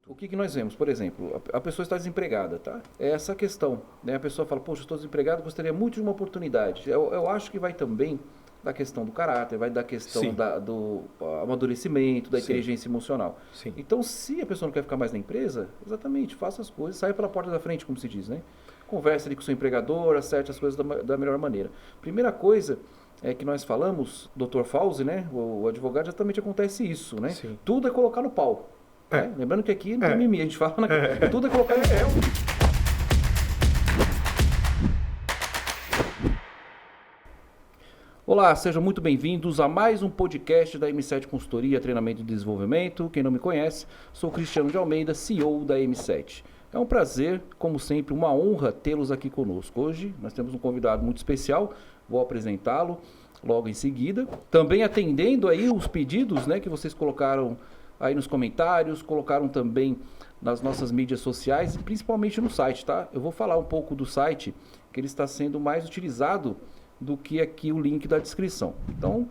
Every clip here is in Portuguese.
O que nós vemos? Por exemplo, a pessoa está desempregada, tá? É essa a questão, né? A pessoa fala, poxa, estou desempregado, gostaria muito de uma oportunidade. Eu acho que vai também da questão do caráter, vai da questão Sim, do amadurecimento, da sim, inteligência emocional. sim. Então, se a pessoa não quer ficar mais na empresa, exatamente, faça as coisas, saia pela porta da frente, como se diz, né? Converse ali com o seu empregador, acerte as coisas da melhor maneira. Primeira coisa é que nós falamos, Dr. Fauzi, né? O advogado, exatamente acontece isso, né? Sim. Tudo é colocar no pau. É, Né? Lembrando que aqui não tem é, mimimi, a gente fala é, tudo é colocar no é, pau. Olá, sejam muito bem-vindos a mais um podcast da M7 Consultoria, Treinamento e Desenvolvimento. Quem não me conhece, sou Cristiano de Almeida, CEO da M7. É um prazer, como sempre, uma honra tê-los aqui conosco. Hoje nós temos um convidado muito especial, vou apresentá-lo logo em seguida. Também atendendo aí os pedidos, né, que vocês colocaram aí nos comentários, colocaram também nas nossas mídias sociais e principalmente no site, tá? Eu vou falar um pouco do site, que ele está sendo mais utilizado do que aqui o link da descrição. Então,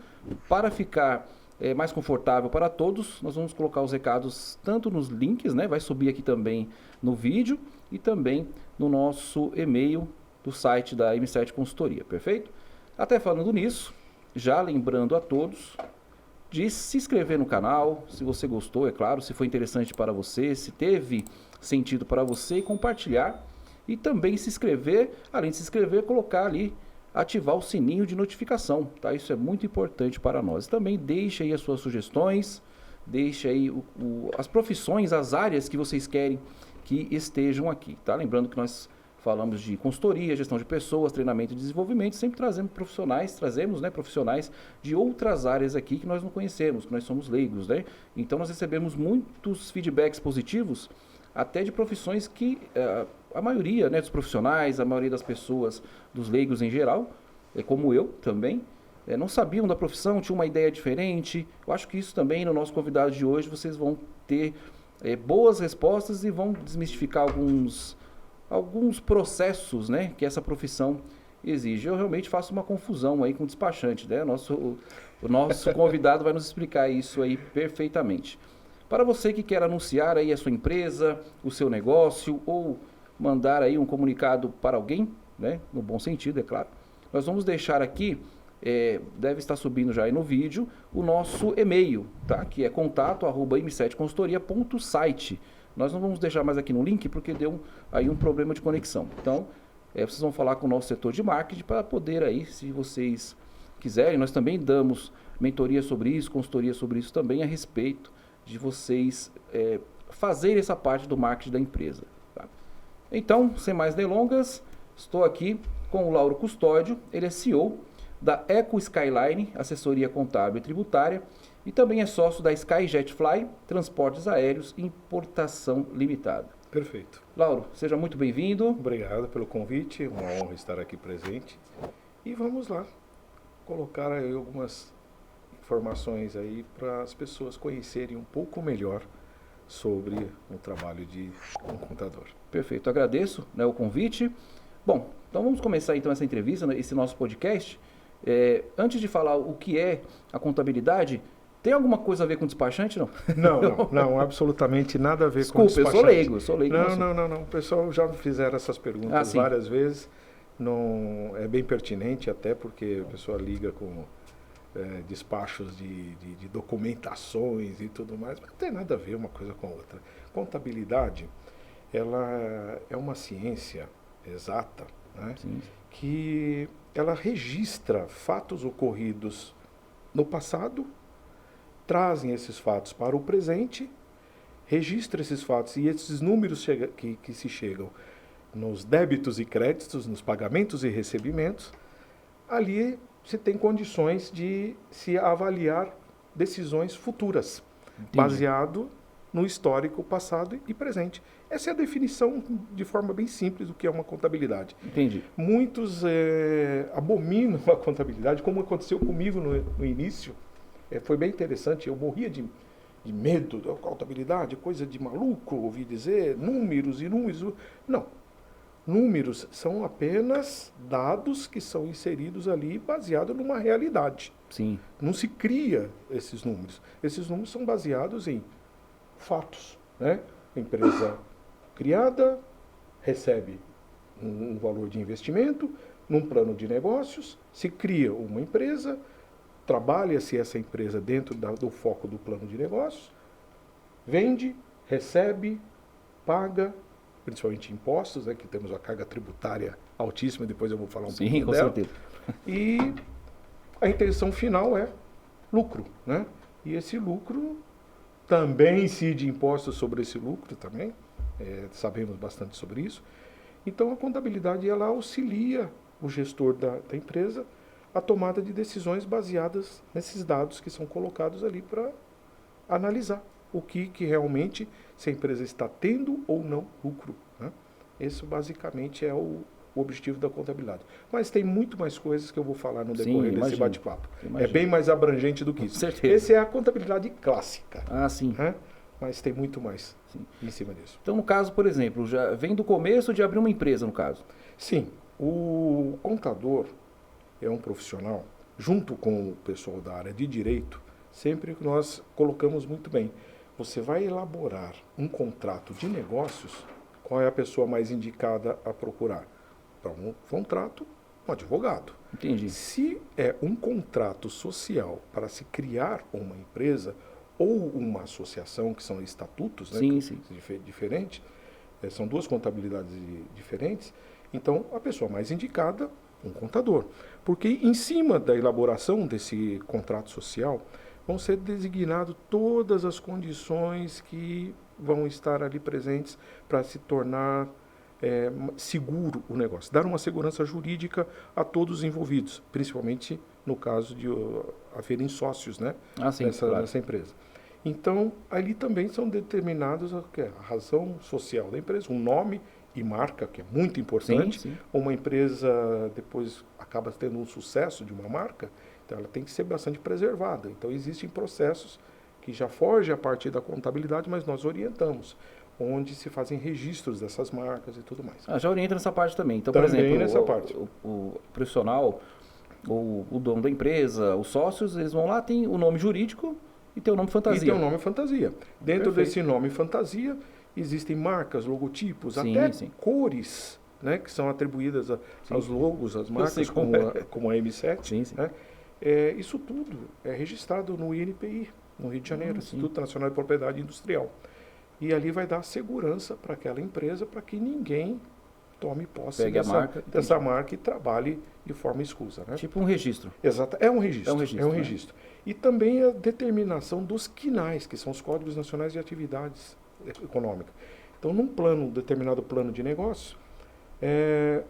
para ficar mais confortável para todos, nós vamos colocar os recados tanto nos links, né? Vai subir aqui também no vídeo e também no nosso e-mail do site da M7 Consultoria, perfeito? Até falando nisso, já lembrando a todos de se inscrever no canal, se você gostou, é claro, se foi interessante para você, se teve sentido para você, e compartilhar e também se inscrever, além de se inscrever, colocar ali, ativar o sininho de notificação, tá? Isso é muito importante para nós. Também deixe aí as suas sugestões, deixe aí as profissões, as áreas que vocês querem que estejam aqui, tá? Lembrando que nós falamos de consultoria, gestão de pessoas, treinamento e desenvolvimento, sempre trazemos, né, profissionais de outras áreas aqui que nós não conhecemos, que nós somos leigos, né? Então nós recebemos muitos feedbacks positivos, até de profissões que a maioria, né, dos profissionais, a maioria das pessoas, dos leigos em geral, como eu também, não sabiam da profissão, tinham uma ideia diferente. Eu acho que isso também, no nosso convidado de hoje, vocês vão ter boas respostas e vão desmistificar alguns processos, né, que essa profissão exige. Eu realmente faço uma confusão aí com o despachante, né? O nosso convidado vai nos explicar isso aí perfeitamente. Para você que quer anunciar aí a sua empresa, o seu negócio ou mandar aí um comunicado para alguém, né, no bom sentido, é claro, nós vamos deixar aqui, deve estar subindo já aí no vídeo, o nosso e-mail, tá? Que é contato@m7consultoria.site. Nós não vamos deixar mais aqui no link porque deu aí um problema de conexão. Então, vocês vão falar com o nosso setor de marketing para poder aí, se vocês quiserem, nós também damos mentoria sobre isso, consultoria sobre isso também a respeito de vocês fazerem essa parte do marketing da empresa. Tá? Então, sem mais delongas, estou aqui com o Lauro Custódio, ele é CEO da Eco Skyline, assessoria contábil e tributária, e também é sócio da Skyjet Fly, transportes aéreos e importação limitada. Perfeito. Lauro, seja muito bem-vindo. Obrigado pelo convite, uma honra estar aqui presente. E vamos lá, colocar aí algumas informações aí para as pessoas conhecerem um pouco melhor sobre o trabalho de um contador. Perfeito, agradeço, né, o convite. Bom, então vamos começar então essa entrevista, né, esse nosso podcast. Antes de falar o que é a contabilidade, tem alguma coisa a ver com despachante, não? Não, absolutamente nada a ver Desculpa, com despachante. eu sou leigo. Não. O pessoal já me fizeram essas perguntas várias vezes. Não, é bem pertinente até porque a pessoa liga com despachos de documentações e tudo mais, mas não tem nada a ver uma coisa com a outra. Contabilidade, ela é uma ciência exata, né? Sim. Que ela registra fatos ocorridos no passado, trazem esses fatos para o presente, registra esses fatos e esses números que se chegam nos débitos e créditos, nos pagamentos e recebimentos, ali se tem condições de se avaliar decisões futuras, Entendi. baseado no histórico passado e presente. Essa é a definição, de forma bem simples, do que é uma contabilidade. Entendi. Muitos abominam a contabilidade, como aconteceu comigo no início. Foi bem interessante, eu morria de medo da contabilidade, coisa de maluco, ouvi dizer, números e números. Não. Números são apenas dados que são inseridos ali baseados numa realidade. Sim. Não se cria esses números. Esses números são baseados em fatos, né? empresa criada, recebe um valor de investimento, num plano de negócios, se cria uma empresa, trabalha-se essa empresa dentro do foco do plano de negócios, vende, recebe, paga, principalmente impostos, né, que temos uma carga tributária altíssima, depois eu vou falar um pouquinho Sim, com dela. certeza. E a intenção final é lucro, né? E esse lucro também incide impostos sobre esse lucro também, sabemos bastante sobre isso. Então a contabilidade ela auxilia o gestor da empresa a tomada de decisões baseadas nesses dados que são colocados ali para analisar o que realmente se a empresa está tendo ou não lucro, né? Esse basicamente é o objetivo da contabilidade. Mas tem muito mais coisas que eu vou falar no decorrer desse bate-papo. É bem mais abrangente do que isso. Com certeza. Essa é a contabilidade clássica. Ah, sim. Né? Mas tem muito mais em cima disso. Então, no caso, por exemplo, já vem do começo de abrir uma empresa, no caso. Sim. O contador é um profissional, junto com o pessoal da área de direito, sempre que nós colocamos muito bem. Você vai elaborar um contrato de negócios, qual é a pessoa mais indicada a procurar? Para um contrato, um advogado. Entendi. Se é um contrato social para se criar uma empresa ou uma associação, que são estatutos, né, sim, sim. Diferentes, são duas contabilidades diferentes, então a pessoa mais indicada, um contador. Porque em cima da elaboração desse contrato social, vão ser designadas todas as condições que vão estar ali presentes para se tornar seguro o negócio, dar uma segurança jurídica a todos os envolvidos, principalmente no caso de haverem sócios, né, nessa empresa. Então, ali também são determinados a razão social da empresa, um nome e marca, que é muito importante. Sim, sim. Uma empresa depois acaba tendo um sucesso de uma marca, então ela tem que ser bastante preservada. Então, existem processos que já fogem a partir da contabilidade, mas nós orientamos, onde se fazem registros dessas marcas e tudo mais. Já orienta nessa parte também. Então, também por exemplo, nessa parte. O profissional, o dono da empresa, os sócios, eles vão lá, tem o nome jurídico e tem o nome fantasia. E tem o nome fantasia. Dentro Perfeito. desse nome fantasia, existem marcas, logotipos, até cores, né, que são atribuídas aos logos, às marcas, como a M7. Sim, sim. Né? Isso tudo é registrado no INPI, no Rio de Janeiro, Instituto Nacional de Propriedade Industrial. E ali vai dar segurança para aquela empresa, para que ninguém tome posse dessa marca e trabalhe de forma escusa. Né? Tipo um registro. Exato, é um registro. É um registro. E também a determinação dos QNAEs, que são os Códigos Nacionais de Atividades Econômicas. Então, num determinado plano de negócio,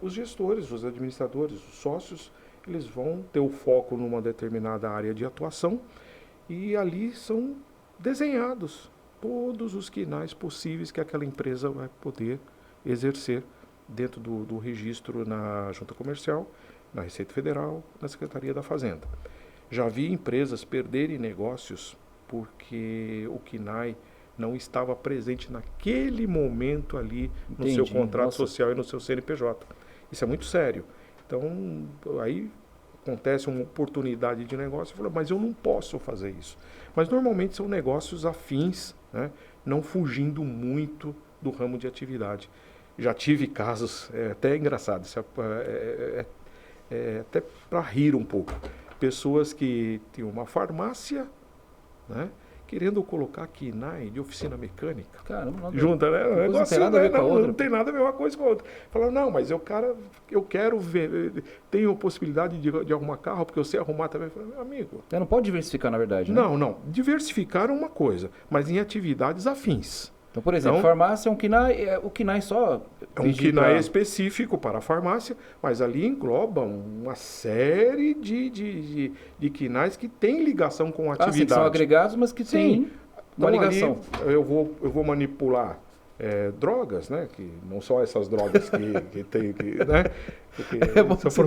os gestores, os administradores, os sócios, eles vão ter o foco numa determinada área de atuação e ali são desenhados todos os QNAEs possíveis que aquela empresa vai poder exercer dentro do registro na Junta Comercial, na Receita Federal, na Secretaria da Fazenda. Já vi empresas perderem negócios porque o QNAE não estava presente naquele momento ali no seu contrato social e no seu CNPJ. Isso é muito sério. Então, aí acontece uma oportunidade de negócio e fala, mas eu não posso fazer isso. Mas normalmente são negócios afins, né, não fugindo muito do ramo de atividade. Já tive casos, até engraçado, até para rir um pouco. Pessoas que tinham uma farmácia, né, querendo colocar QNAE de oficina mecânica. Caramba, junta, né? Não tem nada a ver com a outra. Não tem nada a ver uma coisa com a outra. Falaram, não, mas eu quero ver, tenho possibilidade de arrumar carro, porque eu sei arrumar também. Eu falei, meu amigo... Você não pode diversificar, na verdade, né? Não. Diversificar é uma coisa, mas em atividades afins. Então, por exemplo, farmácia é um QNAE, o QNAE só... É um QNAE específico para a farmácia, mas ali engloba uma série de QNAEs que têm ligação com a atividade. Sim, que são agregados, mas que têm uma ligação. Ali, eu vou manipular drogas, né? Que não só essas drogas que tem... né? São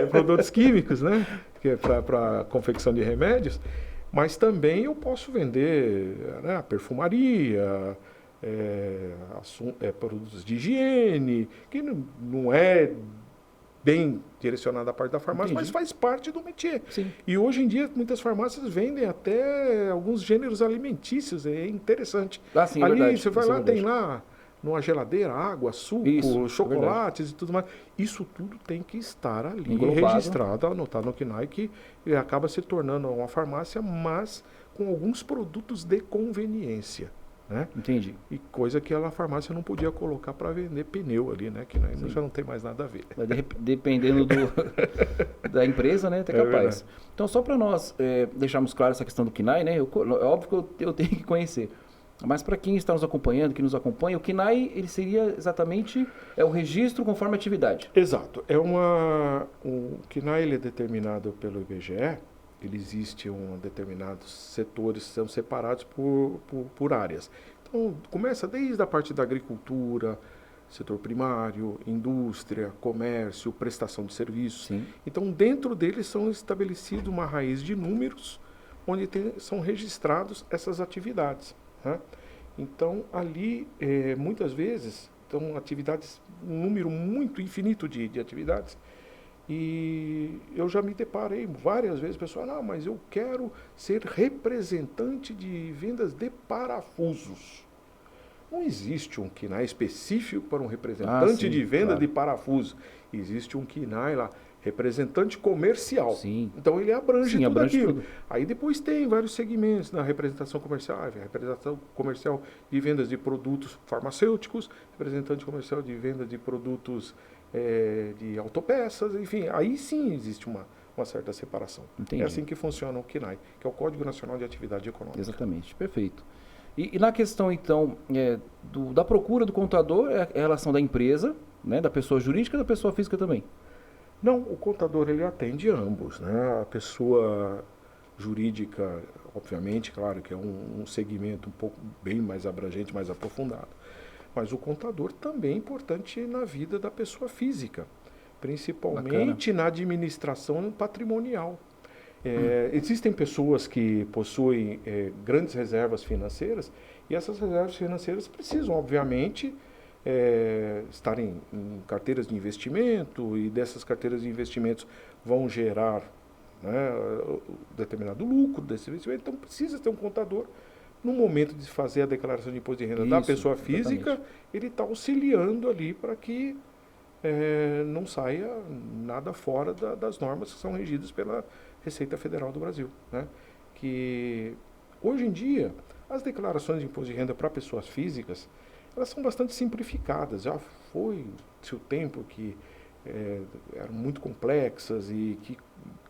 produtos químicos, né? Que é para confecção de remédios. Mas também eu posso vender, né, perfumaria, produtos de higiene, que não é bem direcionada à parte da farmácia, Entendi. mas faz parte do métier. Sim. E hoje em dia, muitas farmácias vendem até alguns gêneros alimentícios, é interessante. Ah, sim, é Ali, verdade. você vai Isso é lá, tem verdade. lá numa geladeira, água, suco, Isso, é chocolates e tudo mais. Isso tudo tem que estar ali Englobado. registrado, anotado no KNAI, que acaba se tornando uma farmácia, mas com alguns produtos de conveniência, né? Entendi. E coisa que a farmácia não podia colocar para vender pneu ali, né? Que Sim. já não tem mais nada a ver. Mas dependendo da empresa, né, até capaz. verdade. Então, só para nós deixarmos claro essa questão do KNAI, né, é óbvio que eu tenho que conhecer. Mas para quem está nos acompanhando, que nos acompanha, o KNAI, ele seria exatamente o registro conforme atividade. Exato. O KNAI ele é determinado pelo IBGE, ele existe determinados setores que são separados por áreas. Então, começa desde a parte da agricultura, setor primário, indústria, comércio, prestação de serviços. Sim. Então, dentro deles são estabelecidos uma raiz de números onde são registrados essas atividades, né? Então, ali, muitas vezes, atividades, um número muito infinito de atividades. E eu já me deparei várias vezes, pessoal, não, mas eu quero ser representante de vendas de parafusos. Não existe um KNAI específico para um representante sim, de venda claro. de parafuso. Existe um KNAI lá, representante comercial. Sim. Então ele abrange Sim, tudo abrange aquilo. tudo. Aí depois tem vários segmentos na representação comercial, representação comercial de vendas de produtos farmacêuticos, representante comercial de venda de produtos de autopeças, enfim, aí sim existe uma certa separação. Entendi. É assim que funciona o KNAI, que é o Código Nacional de Atividade Econômica. Exatamente, perfeito. E na questão, então, da procura do contador, é a relação da empresa, né, da pessoa jurídica e da pessoa física também? Não, o contador ele atende ambos, né? A pessoa jurídica, obviamente, claro que é um segmento um pouco bem mais abrangente, mais aprofundado. Mas o contador também é importante na vida da pessoa física, principalmente na administração patrimonial. Existem pessoas que possuem grandes reservas financeiras e essas reservas financeiras precisam, obviamente, estarem em carteiras de investimento e dessas carteiras de investimentos vão gerar, né, determinado lucro desse investimento. Então precisa ter um contador. No momento de fazer a declaração de imposto de renda da pessoa física, exatamente. ele está auxiliando ali para que não saia nada fora das normas que são regidas pela Receita Federal do Brasil, né? Que hoje em dia as declarações de imposto de renda para pessoas físicas elas são bastante simplificadas. Já foi seu tempo que eram muito complexas e que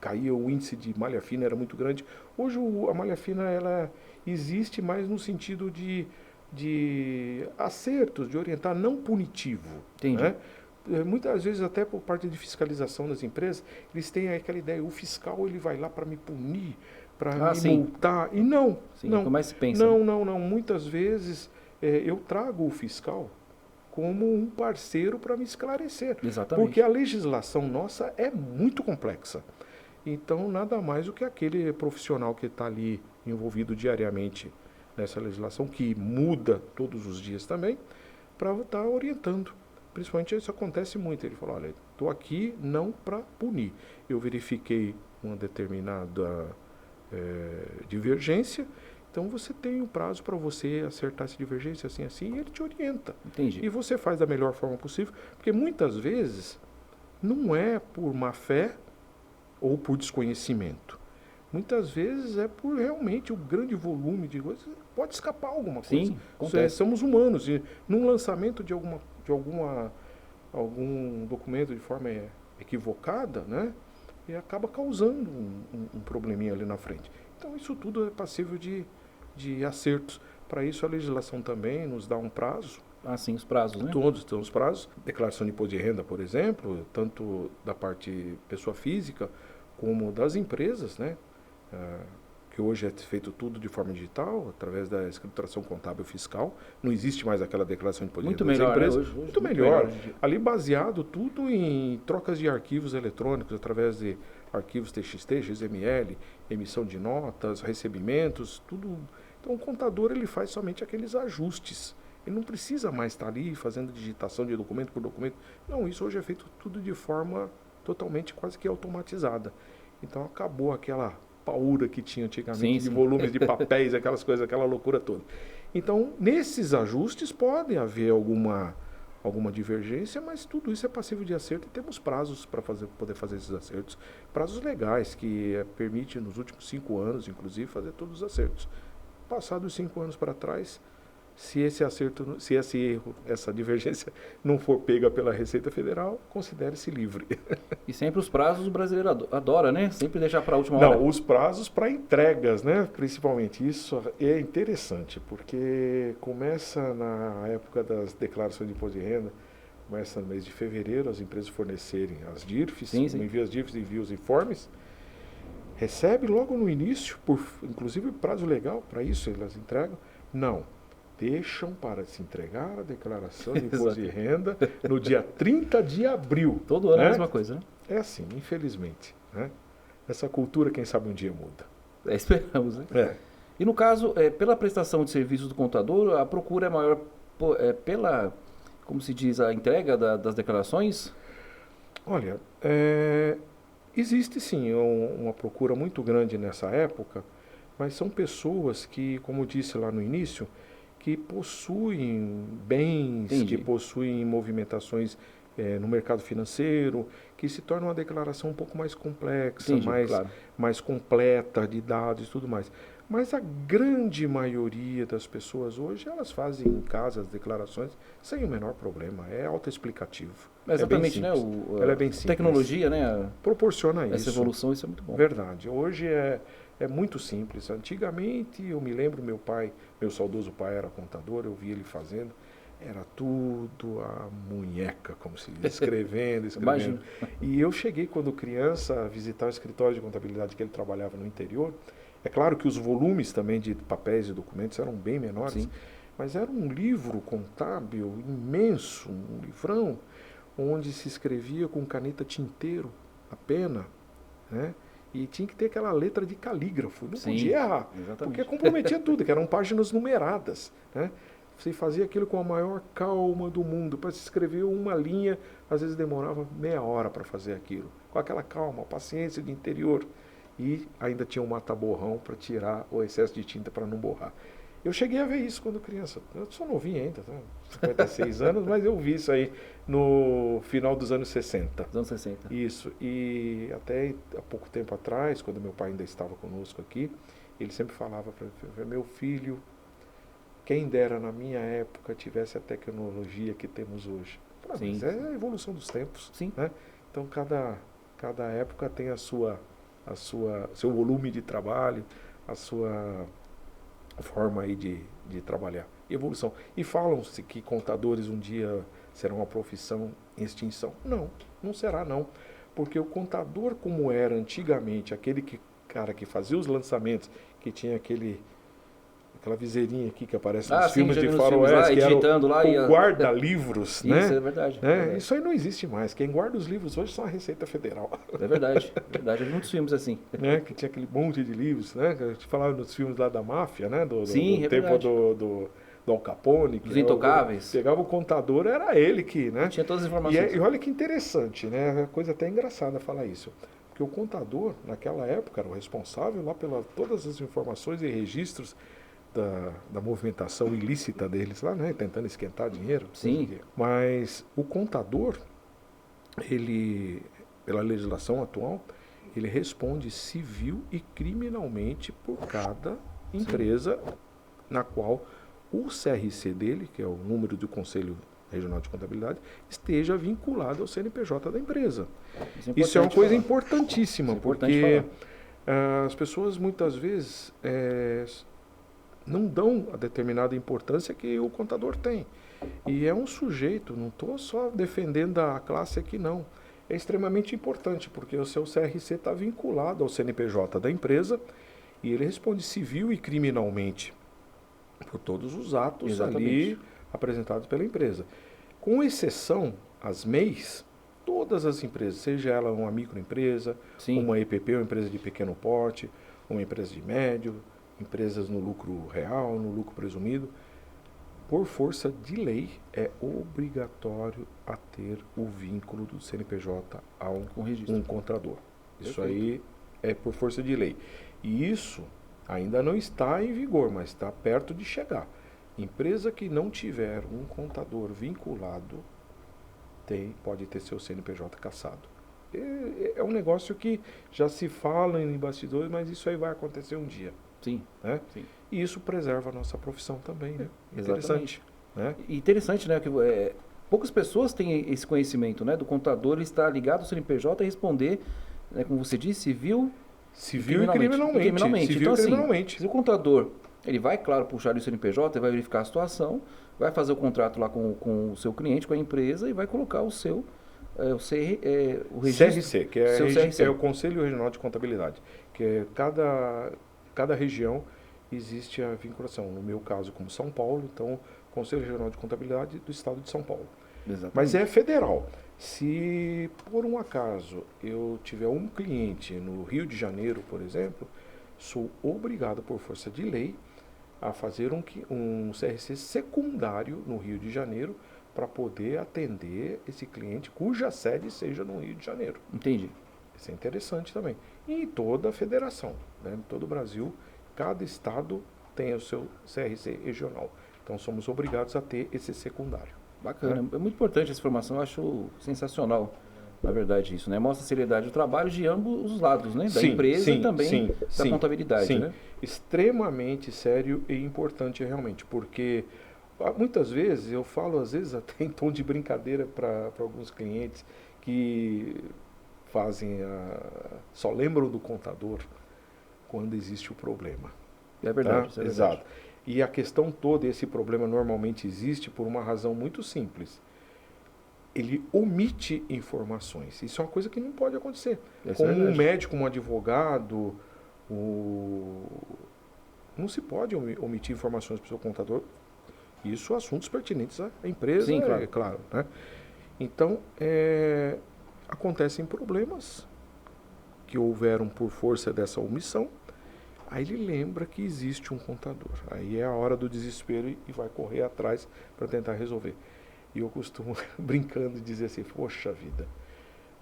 caía o índice de malha fina era muito grande. Hoje a malha fina ela existe mais no sentido de acertos, de orientar, não punitivo. Entendi. Né? Muitas vezes até por parte de fiscalização das empresas, eles têm aquela ideia, o fiscal ele vai lá para me punir, para me multar. E não, Sim, não. é o que mais se pensa, Não, né? não. Muitas vezes eu trago o fiscal como um parceiro para me esclarecer. Exatamente. Porque a legislação nossa é muito complexa. Então, nada mais do que aquele profissional que está ali envolvido diariamente nessa legislação, que muda todos os dias também, para estar orientando. Principalmente isso acontece muito. Ele falou, olha, estou aqui não para punir. Eu verifiquei uma determinada divergência, então você tem um prazo para você acertar essa divergência assim, e ele te orienta. Entendi. E você faz da melhor forma possível, porque muitas vezes não é por má fé ou por desconhecimento. Muitas vezes é por realmente o grande volume de coisas. Pode escapar alguma coisa. Sim, acontece. Somos humanos. E num lançamento de algum documento de forma equivocada, né, e acaba causando um probleminha ali na frente. Então isso tudo é passível de acertos. Para isso a legislação também nos dá um prazo. Ah, sim, os prazos, né? Todos têm os prazos. Declaração de imposto de renda, por exemplo, tanto da parte pessoa física como das empresas, né? Que hoje é feito tudo de forma digital, através da escrituração contábil fiscal. Não existe mais aquela declaração de imposto de renda das empresas. Né? Hoje, muito melhor. Ali baseado tudo em trocas de arquivos eletrônicos, através de arquivos TXT, XML, emissão de notas, recebimentos, tudo. Então o contador ele faz somente aqueles ajustes. Ele não precisa mais estar ali fazendo digitação de documento por documento. Não, isso hoje é feito tudo de forma totalmente quase que automatizada. Então acabou aquela paura que tinha antigamente Sim, de sim. volumes de papéis, aquelas coisas, aquela loucura toda. Então, nesses ajustes pode haver alguma divergência, mas tudo isso é passível de acerto e temos prazos para poder fazer esses acertos. Prazos legais que permitem, nos últimos 5 anos, inclusive, fazer todos os acertos. Passados 5 anos para trás, se esse acerto, se esse erro, essa divergência não for pega pela Receita Federal, considere-se livre. E sempre os prazos o brasileiro adora, né? Sempre deixar para a última hora. Não, os prazos para entregas, né? Principalmente isso é interessante, porque começa na época das declarações de imposto de renda, começa no mês de fevereiro, as empresas fornecerem as DIRFs, Sim, sim. envia as DIRFs, envia os informes, recebe logo no início, inclusive prazo legal para isso, elas entregam. Não, deixam para se entregar a declaração de imposto de renda no dia 30 de abril. Todo ano é a né? mesma coisa, né? É assim, infelizmente. Né? Essa cultura, quem sabe um dia muda. Esperamos, né? É. E no caso, pela prestação de serviços do contador, a procura é maior pela, como se diz, a entrega das declarações? Olha, existe sim uma procura muito grande nessa época, mas são pessoas que, como eu disse lá no início, que possuem bens, Entendi. que possuem movimentações no mercado financeiro, que se torna uma declaração um pouco mais complexa, Entendi, claro. mais completa de dados e tudo mais. Mas a grande maioria das pessoas hoje, elas fazem em casa as declarações sem o menor problema. É autoexplicativo. Exatamente, é né? bem simples. Ela é bem simples. Tecnologia, né? Proporciona isso. Essa evolução, isso é muito bom. Verdade. Hoje é muito simples. Antigamente, eu me lembro, meu saudoso pai era contador, eu via ele fazendo. Era tudo a munheca, como se diz, escrevendo. Imagino. E eu cheguei, quando criança, a visitar o escritório de contabilidade que ele trabalhava no interior. É claro que os volumes também de papéis e documentos eram bem menores, Sim. mas era um livro contábil imenso, um livrão, onde se escrevia com caneta tinteiro, a pena, né? E tinha que ter aquela letra de calígrafo, não Sim, podia errar, exatamente. porque comprometia tudo, que eram páginas numeradas, né? Você fazia aquilo com a maior calma do mundo. Para se escrever uma linha, às vezes demorava meia hora para fazer aquilo. Com aquela calma, paciência de interior. E ainda tinha um mata-borrão para tirar o excesso de tinta para não borrar. Eu cheguei a ver isso quando criança. Eu sou novinho ainda, tá? 56 anos, mas eu vi isso aí no final dos anos 60. Dos anos 60. Isso. E até há pouco tempo atrás, quando meu pai ainda estava conosco aqui, ele sempre falava para mim, meu filho, quem dera na minha época tivesse a tecnologia que temos hoje. Mas é a evolução dos tempos. Sim. Né? Então cada época tem seu volume de trabalho, a sua forma aí de trabalhar. Evolução. E falam-se que contadores um dia serão uma profissão em extinção. Não, não será não. Porque o contador, como era antigamente, aquele cara que fazia os lançamentos, que tinha aquela viseirinha aqui que aparece nos filmes de faroeste, que era o guarda-livros, né? Isso é verdade, verdade. Isso aí não existe mais. Quem guarda os livros hoje são a Receita Federal. É verdade, verdade. Tem muitos filmes assim. Né? Que tinha aquele monte de livros, né? Que a gente falava nos filmes lá da máfia, né? Do tempo do Al Capone. Os Intocáveis. Pegava o contador, era ele que, né? Tinha todas as informações. E olha que interessante, né? É uma coisa até engraçada falar isso. Porque o contador, naquela época, era o responsável lá pelas todas as informações e registros da movimentação ilícita deles lá, né? Tentando esquentar dinheiro. Sim. Mas o contador, ele, pela legislação atual, ele responde civil e criminalmente por cada empresa na qual o CRC dele, que é o número do Conselho Regional de Contabilidade, esteja vinculado ao CNPJ da empresa. Isso é uma coisa importantíssima, porque as pessoas muitas vezes não dão a determinada importância que o contador tem. E é um sujeito, não estou só defendendo a classe aqui não, é extremamente importante, porque o seu CRC está vinculado ao CNPJ da empresa e ele responde civil e criminalmente por todos os atos ali apresentados pela empresa. Com exceção, as MEIs, todas as empresas, seja ela uma microempresa, uma EPP, uma empresa de pequeno porte, uma empresa de médio, empresas no lucro real, no lucro presumido, por força de lei, é obrigatório a ter o vínculo do CNPJ a Com registro. um contador. Isso Perfeito. aí é por força de lei. E isso ainda não está em vigor, mas está perto de chegar. Empresa que não tiver um contador vinculado pode ter seu CNPJ cassado. É um negócio que já se fala em bastidores, mas isso aí vai acontecer um dia. Sim, Né? sim. E isso preserva a nossa profissão também. Né? Exatamente. Interessante. Né? E interessante, né? Que poucas pessoas têm esse conhecimento, né? Do contador ele estar ligado ao CNPJ e responder, né, como você disse, civil Civil e criminalmente. Civil Então, e assim, criminalmente. se o contador ele vai, claro, puxar o CNPJ, ele vai verificar a situação, vai fazer o contrato lá com o seu cliente, com a empresa e vai colocar o seu o registro. CRC, que é, seu CRC. é o Conselho Regional de Contabilidade, que é cada região existe a vinculação. No meu caso, como São Paulo, então, Conselho Regional de Contabilidade do Estado de São Paulo. Exatamente. Mas é federal. Se por um acaso eu tiver um cliente no Rio de Janeiro, por exemplo, sou obrigado por força de lei a fazer um CRC secundário no Rio de Janeiro para poder atender esse cliente cuja sede seja no Rio de Janeiro. Entendi. Isso é interessante também. E em toda a federação, né? Em todo o Brasil, cada estado tem o seu CRC regional. Então somos obrigados a ter esse secundário. Bacana. É muito importante essa informação, eu acho sensacional, na verdade, isso, né? Mostra a seriedade do trabalho de ambos os lados, né? Da empresa e também da contabilidade, né? Extremamente sério e importante realmente, porque muitas vezes, eu falo às vezes até em tom de brincadeira para alguns clientes que só lembram do contador quando existe o problema. É verdade, Tá? isso é verdade. Exato. E a questão toda, esse problema normalmente existe por uma razão muito simples. Ele omite informações. Isso é uma coisa que não pode acontecer. Como um médico, um advogado, não se pode omitir informações para o seu contador. Isso assuntos pertinentes à empresa, sim, claro. É claro. Né? Então, acontecem problemas que houveram por força dessa omissão. Aí ele lembra que existe um contador. Aí é a hora do desespero e vai correr atrás para tentar resolver. E eu costumo, brincando, dizer assim, poxa vida,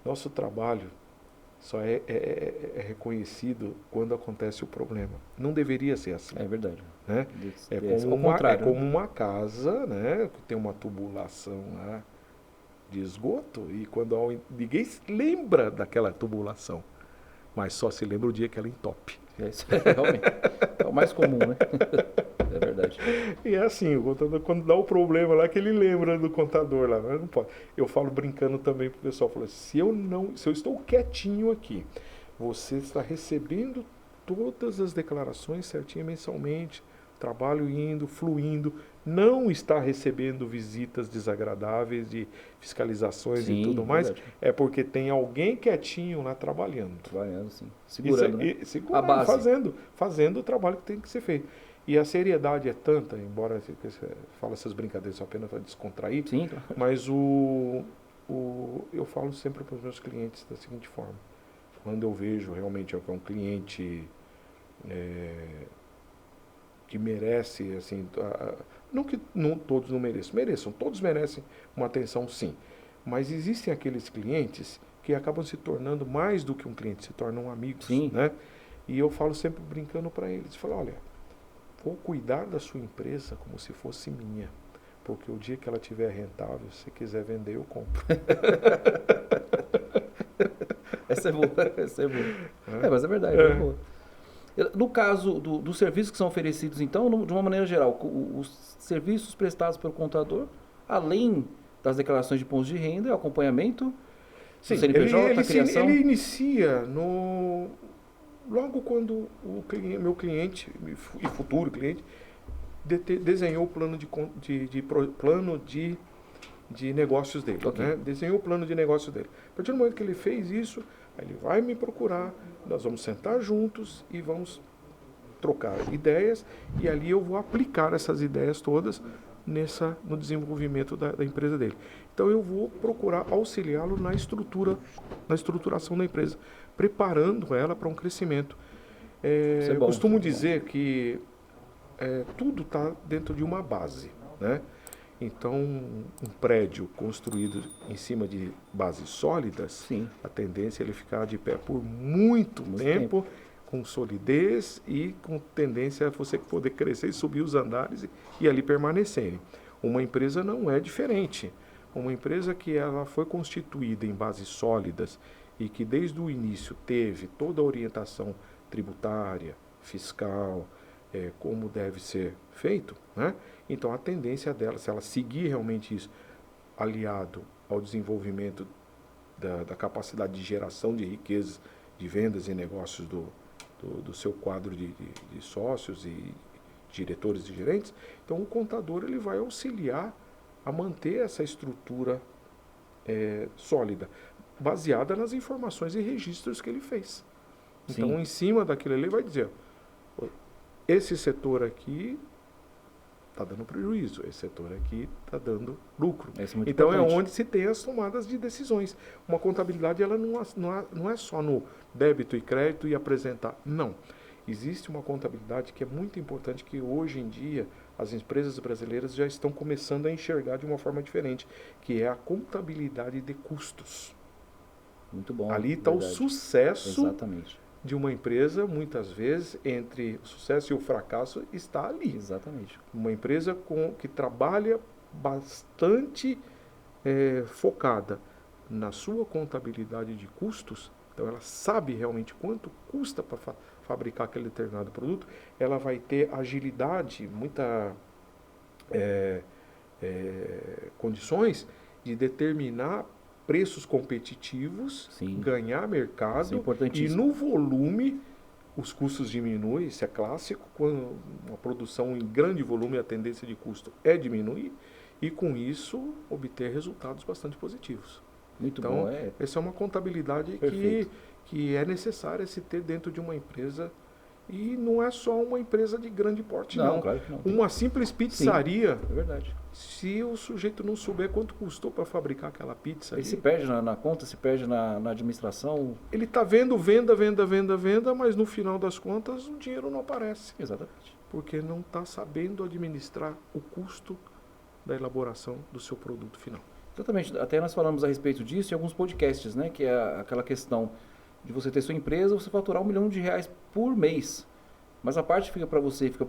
nosso trabalho só é reconhecido quando acontece o problema. Não deveria ser assim. É verdade. Né? Como uma casa, né, que tem uma tubulação lá de esgoto e quando ninguém lembra daquela tubulação, mas só se lembra o dia que ela entope. Isso é realmente é o mais comum, né? É verdade. E é assim, o contador, quando dá o problema lá, que ele lembra do contador lá. Mas não pode. Eu falo brincando também pro pessoal, falo, se eu estou quietinho aqui, você está recebendo todas as declarações certinho mensalmente, trabalho indo, fluindo, não está recebendo visitas desagradáveis de fiscalizações e tudo mais, é porque tem alguém quietinho lá trabalhando. Trabalhando, sim. Segurando, né? Segurando, a base. Fazendo o trabalho que tem que ser feito. E a seriedade é tanta, embora você fale essas brincadeiras só apenas para descontrair, sim, claro. Mas eu falo sempre para os meus clientes da seguinte forma. Quando eu vejo realmente que é um cliente que merece, assim, não que todos não mereçam, todos merecem uma atenção sim, mas existem aqueles clientes que acabam se tornando mais do que um cliente, se tornam amigos, sim. Né? E eu falo sempre brincando para eles, falo, olha, vou cuidar da sua empresa como se fosse minha, porque o dia que ela estiver rentável, se quiser vender, eu compro. Essa é boa, essa é boa. Mas é verdade, é boa. No caso dos serviços que são oferecidos, então, de uma maneira geral, os serviços prestados pelo contador, além das declarações de imposto de renda, acompanhamento, sim, CNPJ, criação... Ele inicia logo quando meu cliente e futuro cliente desenhou o plano de negócios dele. Okay. Né? Desenhou o plano de negócios dele. A partir do momento que ele fez isso, ele vai me procurar, nós vamos sentar juntos e vamos trocar ideias e ali eu vou aplicar essas ideias todas no desenvolvimento da empresa dele. Então eu vou procurar auxiliá-lo na estruturação da empresa, preparando ela para um crescimento. Eu costumo dizer que tudo está dentro de uma base. né? Então, um prédio construído em cima de bases sólidas, Sim. a tendência é ele ficar de pé por muito tempo, com solidez e com tendência a você poder crescer e subir os andares e ali permanecerem. Uma empresa não é diferente. Uma empresa que ela foi constituída em bases sólidas e que desde o início teve toda a orientação tributária, fiscal, como deve ser feito, né? Então a tendência dela, se ela seguir realmente isso, aliado ao desenvolvimento da capacidade de geração de riquezas, de vendas e negócios do seu quadro de sócios e diretores e gerentes, então o contador ele vai auxiliar a manter essa estrutura sólida, baseada nas informações e registros que ele fez. Então, Sim. em cima daquilo ele vai dizer, esse setor aqui está dando prejuízo, esse setor aqui está dando lucro. Então é onde se tem as tomadas de decisões. Uma contabilidade ela não é só no débito e crédito e apresentar. Não. Existe uma contabilidade que é muito importante, que hoje em dia as empresas brasileiras já estão começando a enxergar de uma forma diferente, que é a contabilidade de custos. Muito bom. Ali está o sucesso Exatamente. de uma empresa, muitas vezes, entre o sucesso e o fracasso, está ali. Exatamente. Uma empresa que trabalha bastante focada na sua contabilidade de custos, então ela sabe realmente quanto custa para fabricar aquele determinado produto, ela vai ter agilidade, muita condições de determinar preços competitivos, Sim. ganhar mercado e no volume os custos diminuem, isso é clássico, quando uma produção em grande volume a tendência de custo é diminuir e com isso obter resultados bastante positivos. Muito então, bom. Essa é uma contabilidade que é necessária se ter dentro de uma empresa e não é só uma empresa de grande porte, não. Claro que não. Uma simples pizzaria, é verdade. Se o sujeito não souber quanto custou para fabricar aquela pizza... Ele se perde na conta, se perde na administração. Ele está vendo venda, mas no final das contas o dinheiro não aparece. Exatamente. Porque não está sabendo administrar o custo da elaboração do seu produto final. Exatamente. Até nós falamos a respeito disso em alguns podcasts, né? Que é aquela questão de você ter sua empresa, você faturar R$1 milhão por mês. Mas a parte fica para você, fica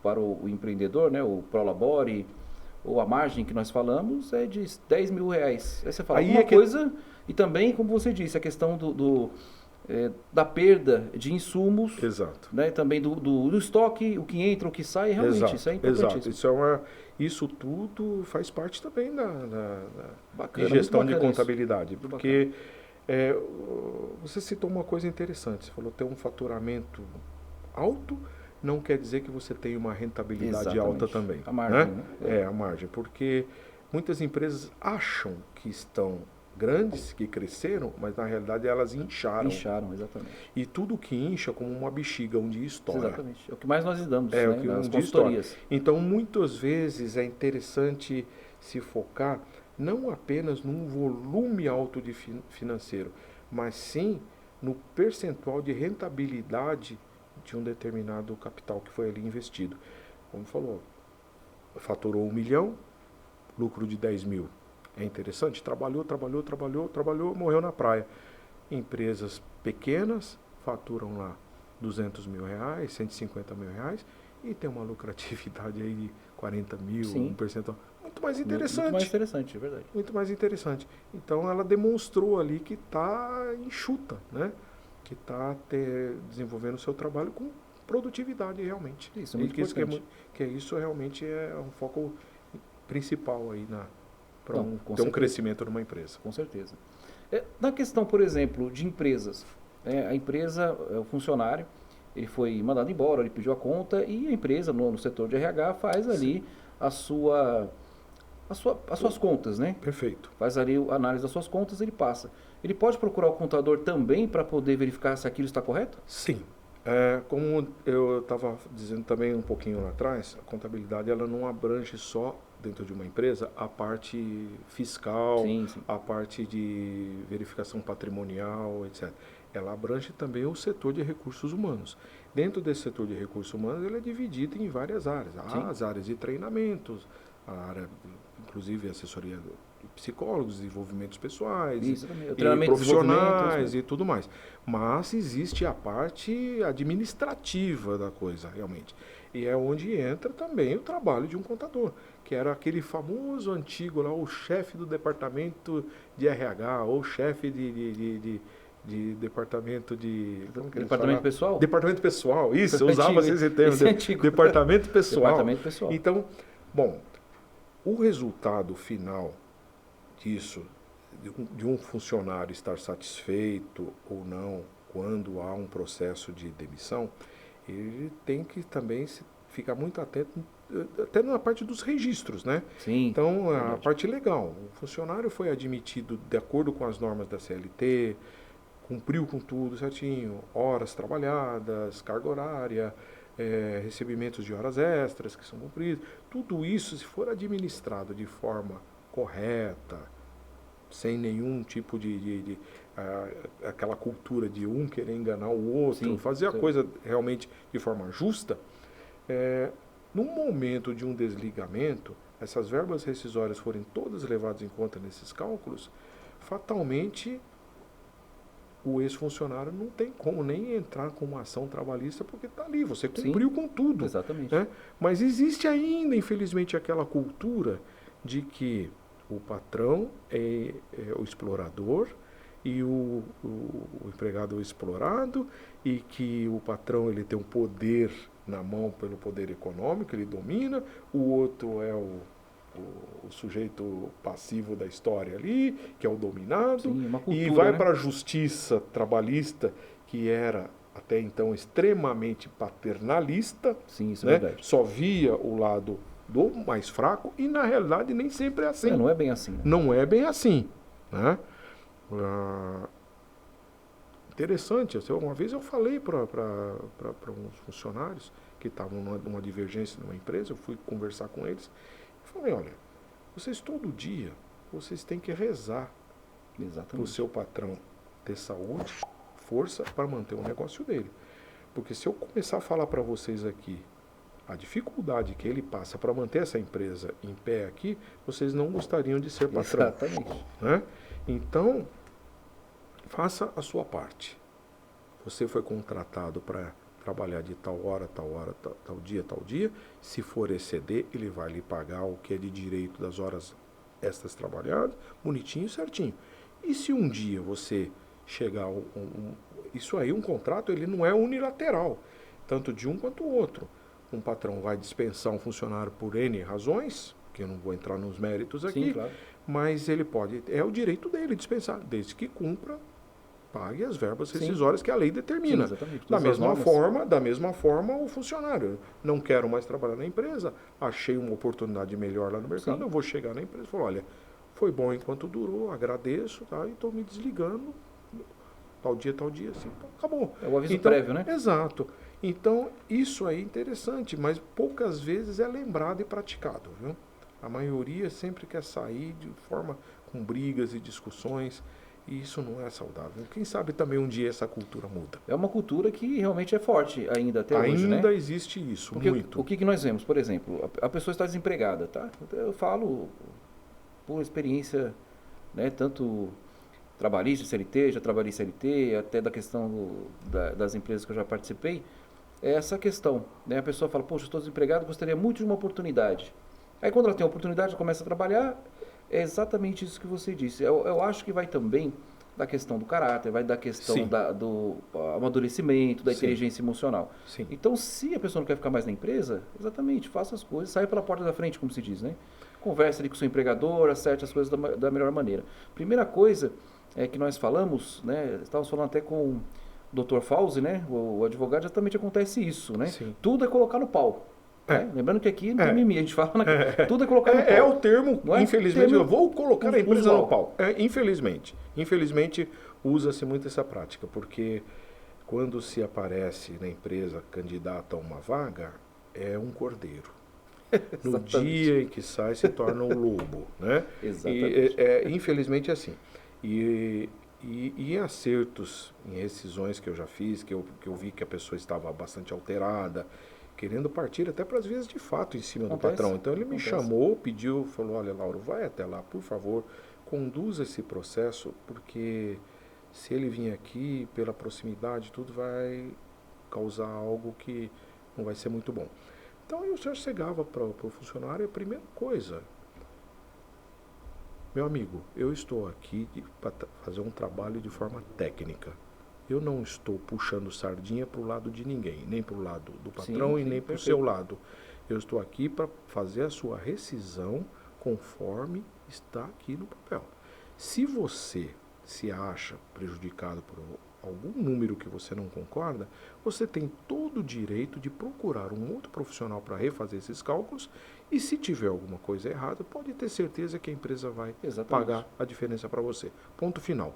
para o empreendedor, né? O Prolabore, ou a margem que nós falamos é de R$10 mil. Aí você fala alguma coisa, e também, como você disse, a questão da perda de insumos. Exato. Né? Também do estoque, o que entra, o que sai, realmente, exato, isso é importantíssimo. Exato. Isso tudo faz parte também de gestão de contabilidade. Isso. Porque você citou uma coisa interessante, você falou ter um faturamento alto, não quer dizer que você tenha uma rentabilidade alta também. A margem, né? A margem, porque muitas empresas acham que estão grandes, que cresceram, mas na realidade elas incharam. Incharam, exatamente. E tudo que incha como uma bexiga, um dia estoura. Exatamente. É o que mais nós lidamos, né? O que nas consultorias. Então, muitas vezes é interessante se focar não apenas num volume alto de financeiro, mas sim no percentual de rentabilidade de um determinado capital que foi ali investido. Como falou, faturou R$1 milhão, lucro de 10 mil. É interessante? Trabalhou, morreu na praia. Empresas pequenas faturam lá R$200 mil, R$150 mil e tem uma lucratividade aí de 40 mil, Sim. 1%. Muito mais interessante. Muito mais interessante, é verdade. Muito mais interessante. Então ela demonstrou ali que está enxuta, né? Que está desenvolvendo o seu trabalho com produtividade realmente. Isso é muito importante. Isso realmente é um foco principal aí para ter um crescimento numa empresa. Com certeza. Na questão, por exemplo, de empresas, a empresa, o funcionário, ele foi mandado embora, ele pediu a conta e a empresa, no setor de RH, faz ali as suas contas, né? Perfeito. Faz ali a análise das suas contas, ele passa. Ele pode procurar o contador também para poder verificar se aquilo está correto? Sim. Como eu estava dizendo também um pouquinho lá atrás, a contabilidade ela não abrange só dentro de uma empresa a parte fiscal, sim. A parte de verificação patrimonial, etc. Ela abrange também o setor de recursos humanos. Dentro desse setor de recursos humanos, ele é dividido em várias áreas. As áreas de treinamentos, a área, inclusive assessoria de psicólogos, desenvolvimentos pessoais, Isso também. O e treinamento, profissionais e tudo mais. Mas existe a parte administrativa da coisa, realmente. E é onde entra também o trabalho de um contador, que era aquele famoso antigo lá, o chefe do departamento de RH, ou chefe de departamento de... Departamento pessoal? Departamento pessoal, isso, eu É usava antigo, esse termo. esse é antigo. Departamento pessoal. Departamento pessoal. Então, bom, o resultado final disso, de um funcionário estar satisfeito ou não quando há um processo de demissão, ele tem que também ficar muito atento, até na parte dos registros, né? Sim. Então, a verdade. parte legal, o funcionário foi admitido de acordo com as normas da CLT, cumpriu com tudo certinho, horas trabalhadas, carga horária, recebimentos de horas extras que são cumpridos. Tudo isso, se for administrado de forma correta, sem nenhum tipo de aquela cultura de um querer enganar o outro, Sim, fazer a sim. coisa realmente de forma justa, no momento de um desligamento, essas verbas rescisórias forem todas levadas em conta nesses cálculos, fatalmente o ex-funcionário não tem como nem entrar com uma ação trabalhista porque está ali, você cumpriu com tudo. Exatamente. Né? Mas existe ainda, infelizmente, aquela cultura de que o patrão é o explorador e o empregado é o explorado, e que o patrão ele tem um poder na mão pelo poder econômico, ele domina, o outro é o sujeito passivo da história ali, que é o dominado, Sim, uma cultura, e vai né? para a justiça trabalhista, que era até então extremamente paternalista, Sim, isso né? é verdade. Só via o lado do mais fraco, e na realidade nem sempre é assim. Não é bem assim. Né? Não é bem assim. Né? Interessante, uma vez eu falei para uns funcionários que estavam numa divergência numa empresa, eu fui conversar com eles, e falei, olha, vocês todo dia, vocês têm que rezar para o Exatamente. seu patrão ter saúde, força para manter o negócio dele. Porque se eu começar a falar para vocês aqui a dificuldade que ele passa para manter essa empresa em pé aqui, vocês não gostariam de ser patrão. Exatamente. Né? Então, faça a sua parte. Você foi contratado para trabalhar de tal hora, tal dia. Se for exceder, ele vai lhe pagar o que é de direito das horas extras trabalhadas, bonitinho e certinho. E se um dia você chegar isso aí, um contrato, ele não é unilateral, tanto de um quanto o outro. Um patrão vai dispensar um funcionário por N razões, que eu não vou entrar nos méritos aqui, Sim, claro. mas ele pode, é o direito dele dispensar, desde que cumpra, pague as verbas rescisórias que a lei determina. Sim, exatamente. Da Todas mesma forma, o funcionário, não quero mais trabalhar na empresa, achei uma oportunidade melhor lá no mercado, Sim. eu vou chegar na empresa e falar, olha, foi bom enquanto durou, agradeço, tá, e estou me desligando, tal dia, assim, então, acabou. É o aviso Então, prévio, né? Exato. Então, isso aí é interessante, mas poucas vezes é lembrado e praticado, viu? A maioria sempre quer sair de forma com brigas e discussões, e isso não é saudável. Quem sabe também um dia essa cultura muda. É uma cultura que realmente é forte ainda até hoje, né? Ainda existe isso, Porque muito. o que nós vemos, por exemplo, a pessoa está desempregada, tá? Eu falo por experiência, né, tanto trabalhista, CLT, já trabalhei CLT, até da questão das empresas que eu já participei, é essa questão, né? A pessoa fala, poxa, estou desempregado, gostaria muito de uma oportunidade. Aí quando ela tem a oportunidade, ela começa a trabalhar, é exatamente isso que você disse. Eu acho que vai também da questão do caráter, vai da questão Sim. do amadurecimento, da Sim. inteligência emocional. Sim. Então, se a pessoa não quer ficar mais na empresa, exatamente, faça as coisas, saia pela porta da frente, como se diz, né? Converse ali com o seu empregador, acerte as coisas da melhor maneira. Primeira coisa é que nós falamos, né? Estávamos falando até com o Dr. Fauzi, né? O advogado, exatamente acontece isso, né? Sim. Tudo é colocar no pau. Né? Lembrando que aqui não tem mimimi, a gente fala, tudo é colocar no pau. É o termo, Não é? infelizmente, Termo eu vou colocar a empresa usual. no pau. Infelizmente. Infelizmente, usa-se muito essa prática, porque quando se aparece na empresa candidata a uma vaga, é um cordeiro. No dia em que sai, se torna um lobo. Né? Exatamente. Infelizmente é assim. E em acertos, em rescisões que eu já fiz, que eu vi que a pessoa estava bastante alterada, querendo partir até para as vias de fato em cima do Acontece. patrão. Então ele me Acontece. chamou, pediu, falou, olha, Lauro, vai até lá, por favor, conduza esse processo, porque se ele vir aqui, pela proximidade, tudo vai causar algo que não vai ser muito bom. Então eu já chegava para o funcionário, a primeira coisa, meu amigo, eu estou aqui para fazer um trabalho de forma técnica. Eu não estou puxando sardinha para o lado de ninguém, nem para o lado do patrão e nem para o seu lado. Eu estou aqui para fazer a sua rescisão conforme está aqui no papel. Se você se acha prejudicado por algum número que você não concorda, você tem todo o direito de procurar um outro profissional para refazer esses cálculos e se tiver alguma coisa errada, pode ter certeza que a empresa vai pagar a diferença para você. Ponto final.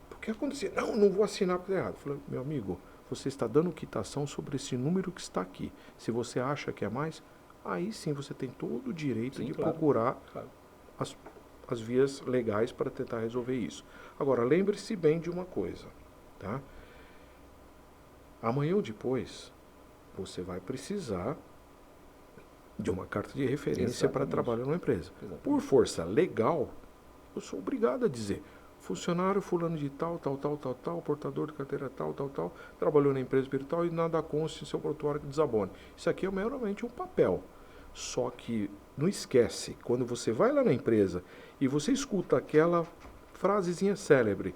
Porque acontecer, não vou assinar porque é errado. Eu falei, meu amigo, você está dando quitação sobre esse número que está aqui. Se você acha que é mais, aí sim você tem todo o direito de procurar as vias legais para tentar resolver isso. Agora, lembre-se bem de uma coisa, tá? Amanhã ou depois, você vai precisar de uma carta de referência para trabalhar numa empresa. Por força legal, eu sou obrigado a dizer, funcionário fulano de tal, portador de carteira tal, trabalhou na empresa tal e nada consta em seu prontuário que desabone. Isso aqui é meramente um papel. Só que não esquece, quando você vai lá na empresa e você escuta aquela frasezinha célebre,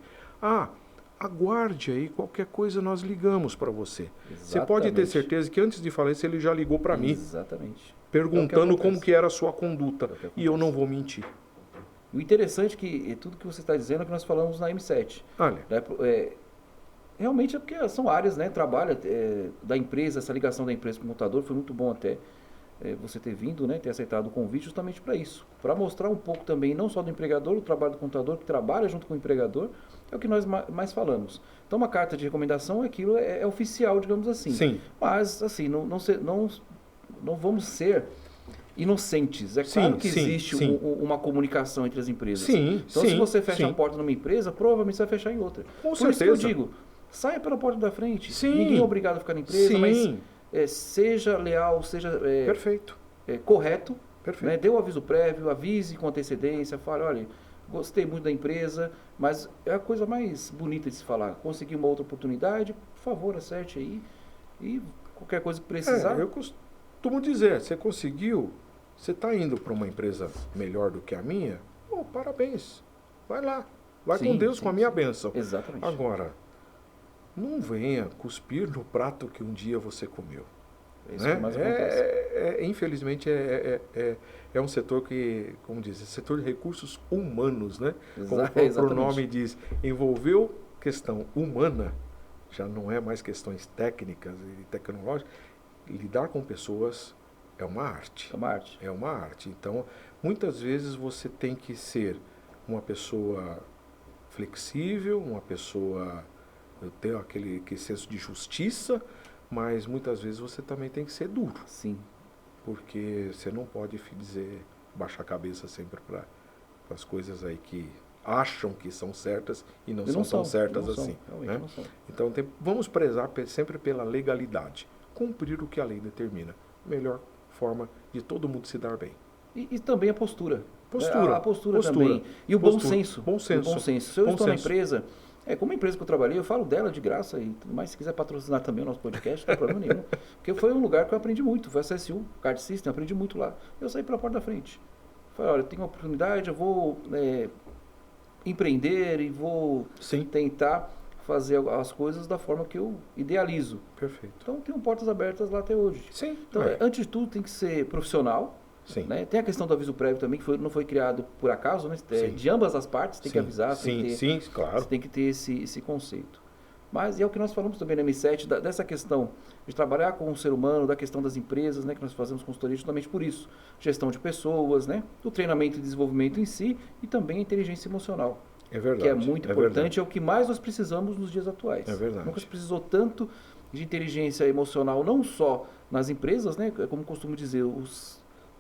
aguarde aí, qualquer coisa nós ligamos para você. Exatamente. Você pode ter certeza que antes de falar isso, ele já ligou para mim. Exatamente. Perguntando como que era a sua conduta. E eu não vou mentir. O interessante é que tudo que você está dizendo é que nós falamos na M7. Olha. Realmente é porque são áreas, né? Trabalho da empresa, essa ligação da empresa com o contador foi muito bom até você ter vindo, né? Ter aceitado o convite justamente para isso. Para mostrar um pouco também, não só do empregador, o trabalho do contador que trabalha junto com o empregador, é o que nós mais falamos. Então uma carta de recomendação, aquilo é oficial, digamos assim. Sim. Mas, assim, não vamos ser inocentes. É claro que existe uma comunicação entre as empresas. Então, se você fecha a porta numa empresa, provavelmente você vai fechar em outra. Com certeza. Isso que eu digo, saia pela porta da frente. Ninguém é obrigado a ficar na empresa, mas seja leal, seja perfeito. Correto. Perfeito. Né? Dê o aviso prévio, avise com antecedência, fale, olha, gostei muito da empresa, mas é a coisa mais bonita de se falar. Consegui uma outra oportunidade, por favor, acerte aí. E qualquer coisa que precisar... Eu costumo dizer, você conseguiu, você está indo para uma empresa melhor do que a minha, parabéns, vai lá, vai com Deus, com a minha bênção. Exatamente. Agora, não venha cuspir no prato que um dia você comeu. Isso que mais acontece. Infelizmente, é um setor que, como diz, setor de recursos humanos, né? Como o próprio nome diz, envolveu questão humana, já não é mais questões técnicas e tecnológicas. Lidar com pessoas é uma arte. É uma arte. Então, muitas vezes você tem que ser uma pessoa flexível, uma pessoa ter aquele senso de justiça, mas muitas vezes você também tem que ser duro. Sim. Porque você não pode baixar a cabeça sempre para as coisas aí que acham que são certas e não são tão certas assim. Né? Não são. Então, vamos prezar sempre pela legalidade. Cumprir o que a lei determina. Melhor forma de todo mundo se dar bem. E também a postura. A postura também. E o bom senso. Bom senso. Se eu estou na empresa, como a empresa que eu trabalhei, eu falo dela de graça e tudo mais. Se quiser patrocinar também o nosso podcast, não tem problema nenhum. Porque foi um lugar que eu aprendi muito. Foi a CSU, Card System, eu aprendi muito lá. Eu saí pela porta da frente. Falei, olha, eu tenho uma oportunidade, eu vou empreender e vou tentar fazer as coisas da forma que eu idealizo. Perfeito. Então, tenho portas abertas lá até hoje. Sim. Então, antes de tudo, tem que ser profissional. Sim. Né? Tem a questão do aviso prévio também, que não foi criado por acaso, né? De ambas as partes, tem que avisar. Claro. Você tem que ter esse conceito. Mas é o que nós falamos também na M7, dessa questão de trabalhar com o ser humano, da questão das empresas, né? Que nós fazemos consultoria justamente por isso. Gestão de pessoas, né? Do treinamento e desenvolvimento em si e também a inteligência emocional. É verdade. Que é muito importante, é o que mais nós precisamos nos dias atuais. É verdade. Nunca se precisou tanto de inteligência emocional, não só nas empresas, né? Como costumo dizer,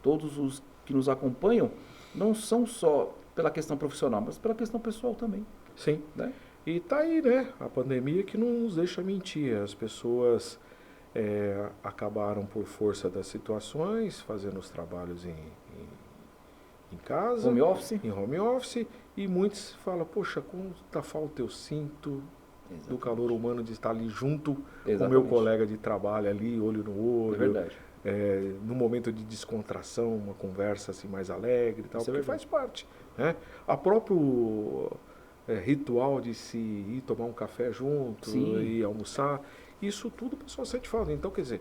todos os que nos acompanham não são só pela questão profissional, mas pela questão pessoal também. Sim. Né? E tá aí, né? A pandemia que não nos deixa mentir. As pessoas acabaram por força das situações fazendo os trabalhos em casa, Home office? em home office, e muitos falam, poxa, quanta falta eu sinto do calor humano de estar ali junto com o meu Exatamente. colega de trabalho ali, olho no olho. É verdade. No momento de descontração, uma conversa assim mais alegre e tal, Isso é porque verdade. faz parte, né? A próprio ritual de se ir tomar um café junto Sim. e almoçar, isso tudo o pessoal sente falta. Então, quer dizer,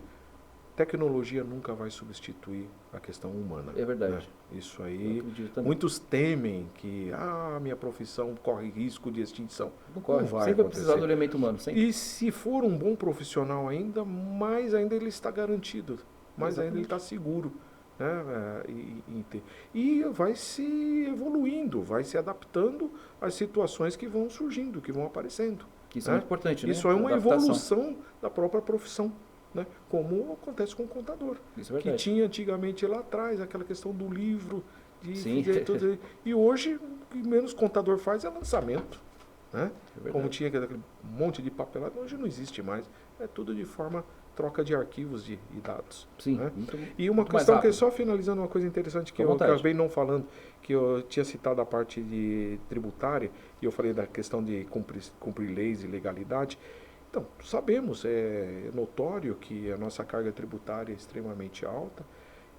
tecnologia nunca vai substituir a questão humana. É verdade. Né? Isso Eu aí, acredito também. muitos temem que minha profissão corre risco de extinção. Não corre. vai Sempre vai precisar do acontecer. elemento humano. Sempre. E se for um bom profissional ainda, mais ainda ele está garantido, mais ainda ele está seguro. Né? E vai se evoluindo, vai se adaptando às situações que vão surgindo, que vão aparecendo. Que isso é muito importante, né? Isso é uma Adaptação. evolução da própria profissão, né? Como acontece com o contador. Isso é Que verdade. tinha antigamente lá atrás aquela questão do livro, Sim. e hoje o que menos contador faz é lançamento. Né? É verdade. Como tinha aquele monte de papelado, hoje não existe mais. É tudo de forma troca de arquivos e dados. Sim. Né? Muito, E uma muito mais questão que rápido. só finalizando uma coisa interessante que Fica à eu vontade. acabei não falando, que eu tinha citado a parte de tributária, e eu falei da questão de cumprir leis e legalidade. Então, sabemos, é notório que a nossa carga tributária é extremamente alta.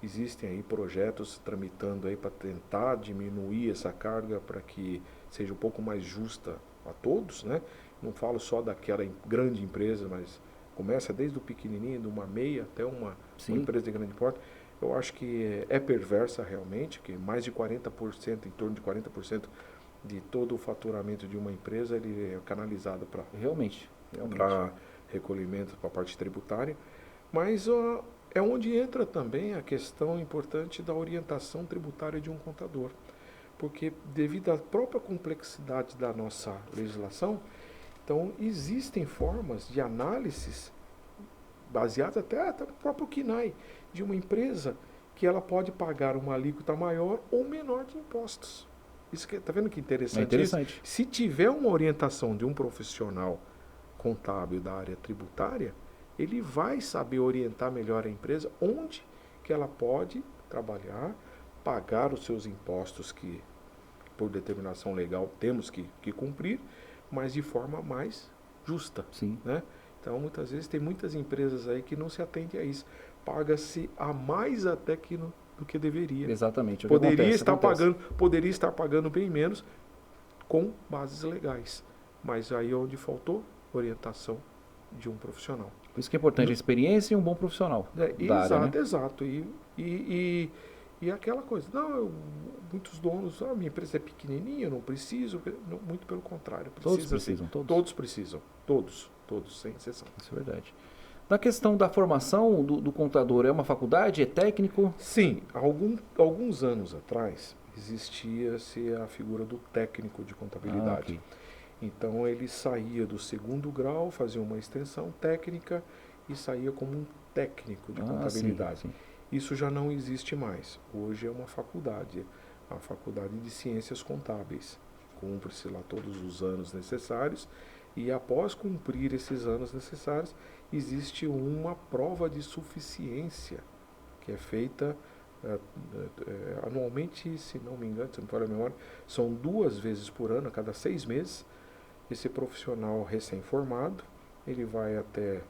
Existem aí projetos tramitando aí para tentar diminuir essa carga para que seja um pouco mais justa a todos, né? Não falo só daquela grande empresa, mas começa desde o pequenininho, de uma MEI até uma empresa de grande porte. Eu acho que é perversa realmente, que mais de 40%, em torno de 40% de todo o faturamento de uma empresa, ele é canalizado para Realmente. recolhimento, para a parte tributária. Mas é onde entra também a questão importante da orientação tributária de um contador. Porque devido à própria complexidade da nossa legislação, então existem formas de análises baseadas até no próprio KNAI, de uma empresa que ela pode pagar uma alíquota maior ou menor de impostos. Isso que, tá vendo que interessante? É interessante. Isso? Se tiver uma orientação de um profissional contábil da área tributária, ele vai saber orientar melhor a empresa onde que ela pode trabalhar, pagar os seus impostos que, por determinação legal, temos que cumprir, mas de forma mais justa. Sim. Né? Então, muitas vezes, tem muitas empresas aí que não se atendem a isso. Paga-se a mais até do que deveria. Exatamente. Poderia estar pagando bem menos com bases legais. Mas aí onde faltou orientação de um profissional. Por isso que é importante a experiência e um bom profissional. Exato, área, né? exato. E aquela coisa, muitos donos, minha empresa é pequenininha, eu não preciso. Não, muito pelo contrário. Todos precisam, todos. Todos precisam, todos, sem exceção. Isso é verdade. Na questão da formação do contador, é uma faculdade, é técnico? Sim, alguns anos atrás existia-se a figura do técnico de contabilidade. Okay. Então ele saía do segundo grau, fazia uma extensão técnica e saía como um técnico de contabilidade. Sim. Isso já não existe mais. Hoje é uma faculdade, a Faculdade de Ciências Contábeis. Cumpre-se lá todos os anos necessários e após cumprir esses anos necessários, existe uma prova de suficiência que é feita anualmente, se não me engano, se não me falha a memória, são 2 vezes por ano, a cada 6 meses. Esse profissional recém-formado, ele vai até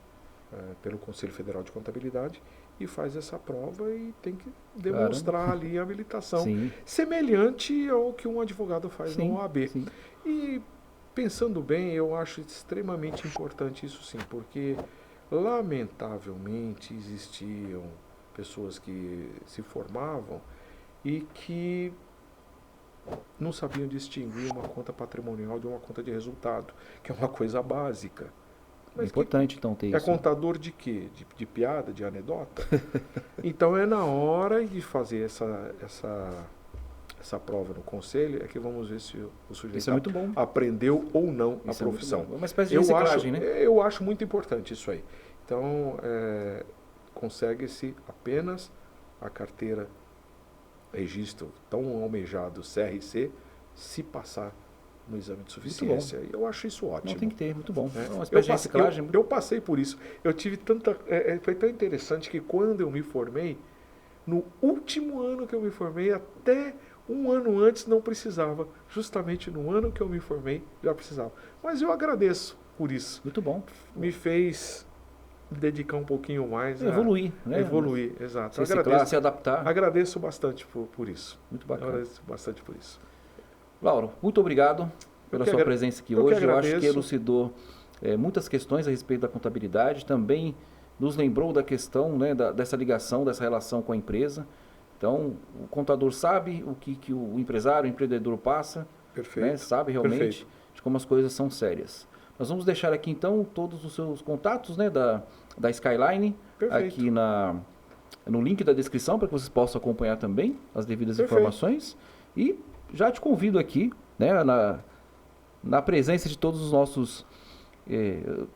pelo Conselho Federal de Contabilidade e faz essa prova e tem que demonstrar ali a habilitação. Sim. Semelhante ao que um advogado faz Sim, na OAB. sim. E pensando bem, eu acho extremamente importante isso sim, porque lamentavelmente existiam pessoas que se formavam e que não sabiam distinguir uma conta patrimonial de uma conta de resultado, que é uma coisa básica. É importante, então, ter É isso. contador de quê? De piada, de anedota? Então, é na hora de fazer essa prova no conselho, é que vamos ver se o sujeito Isso é muito bom. aprendeu ou não Isso a profissão. É uma espécie de reciclagem, né? Eu acho muito importante isso aí. Então, consegue-se apenas a carteira registro tão almejado CRC se passar no exame de suficiência. E eu acho isso ótimo. Não tem que ter, muito bom. É. Uma espécie de reciclagem. Eu passei por isso. Eu tive tanta... foi tão interessante que quando eu me formei, no último ano que eu me formei, até um ano antes não precisava. Justamente no ano que eu me formei, já precisava. Mas eu agradeço por isso. Muito bom. Me fez dedicar um pouquinho mais. Evoluir, né? Evoluir, exato. Se reciclar, se adaptar. Agradeço bastante por isso. Muito bacana. Agradeço bastante por isso. Lauro, muito obrigado pela sua presença aqui hoje. Eu acho que elucidou muitas questões a respeito da contabilidade. Também nos lembrou da questão, né, dessa ligação, dessa relação com a empresa. Então, o contador sabe o que o empresário, o empreendedor passa. Perfeito. Né, sabe realmente de como as coisas são sérias. Nós vamos deixar aqui, então, todos os seus contatos, né, da Skyline, aqui no link da descrição, para que vocês possam acompanhar também as devidas informações. E já te convido aqui, né, na presença de todos os nossos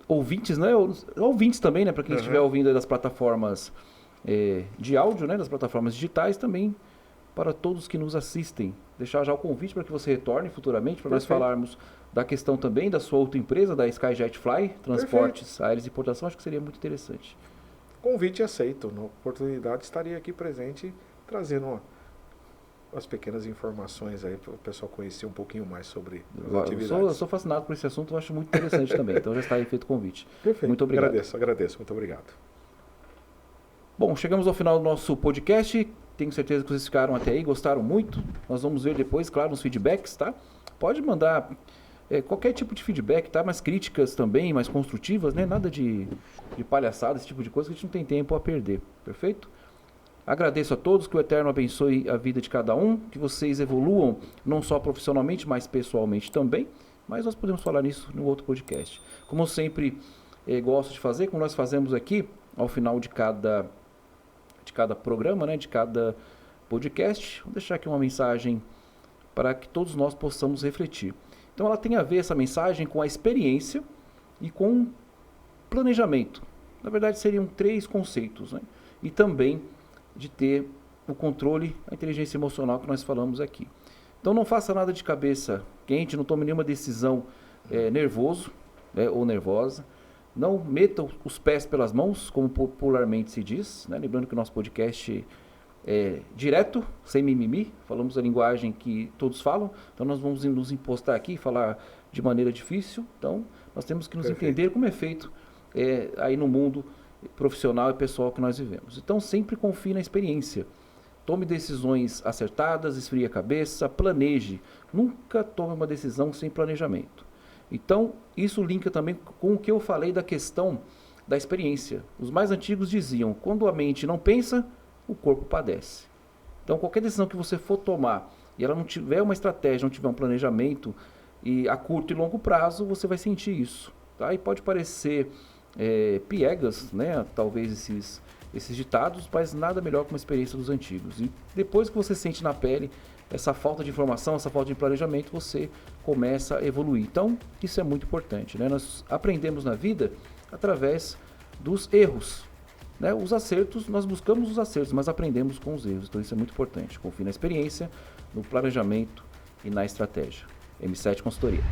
ouvintes, né, ouvintes também, né, para quem estiver ouvindo das plataformas de áudio, né, das plataformas digitais, também para todos que nos assistem. Deixar já o convite para que você retorne futuramente, para nós falarmos da questão também da sua outra empresa, da Skyjet Fly, transportes aéreos e importação. Acho que seria muito interessante. Convite aceito. Na oportunidade estaria aqui presente, trazendo as pequenas informações aí para o pessoal conhecer um pouquinho mais sobre as atividades. Eu sou fascinado por esse assunto, eu acho muito interessante também. Então já está aí feito o convite. Perfeito. Muito obrigado. Agradeço. Muito obrigado. Bom, chegamos ao final do nosso podcast. Tenho certeza que vocês ficaram até aí, gostaram muito. Nós vamos ver depois, claro, nos feedbacks, tá? Pode mandar qualquer tipo de feedback, tá? Mas críticas também, mais construtivas, né? Nada de palhaçada, esse tipo de coisa que a gente não tem tempo a perder, perfeito? Agradeço a todos, que o Eterno abençoe a vida de cada um, que vocês evoluam não só profissionalmente, mas pessoalmente também. Mas nós podemos falar nisso no outro podcast. Como eu sempre gosto de fazer, como nós fazemos aqui, ao final de cada programa, né, de cada podcast, vou deixar aqui uma mensagem para que todos nós possamos refletir. Então ela tem a ver, essa mensagem, com a experiência e com planejamento. Na verdade seriam 3 conceitos, né? E também de ter o controle, a inteligência emocional que nós falamos aqui. Então não faça nada de cabeça quente, não tome nenhuma decisão nervoso, ou nervosa. Não meta os pés pelas mãos, como popularmente se diz, né? Lembrando que o nosso podcast é direto, sem mimimi, falamos a linguagem que todos falam, então nós vamos nos impostar aqui, falar de maneira difícil, então nós temos que nos entender como é feito aí no mundo profissional e pessoal que nós vivemos. Então sempre confie na experiência, tome decisões acertadas, esfrie a cabeça, planeje, nunca tome uma decisão sem planejamento. Então, isso linka também com o que eu falei da questão da experiência. Os mais antigos diziam, quando a mente não pensa, o corpo padece. Então, qualquer decisão que você for tomar e ela não tiver uma estratégia, não tiver um planejamento e a curto e longo prazo, você vai sentir isso. Tá? E pode parecer piegas, né? Talvez esses ditados, mas nada melhor que uma experiência dos antigos. E depois que você sente na pele essa falta de informação, essa falta de planejamento, você começa a evoluir. Então, isso é muito importante, né? Nós aprendemos na vida através dos erros, né? Os acertos, nós buscamos os acertos, mas aprendemos com os erros. Então, isso é muito importante. Confie na experiência, no planejamento e na estratégia. M7 Consultoria.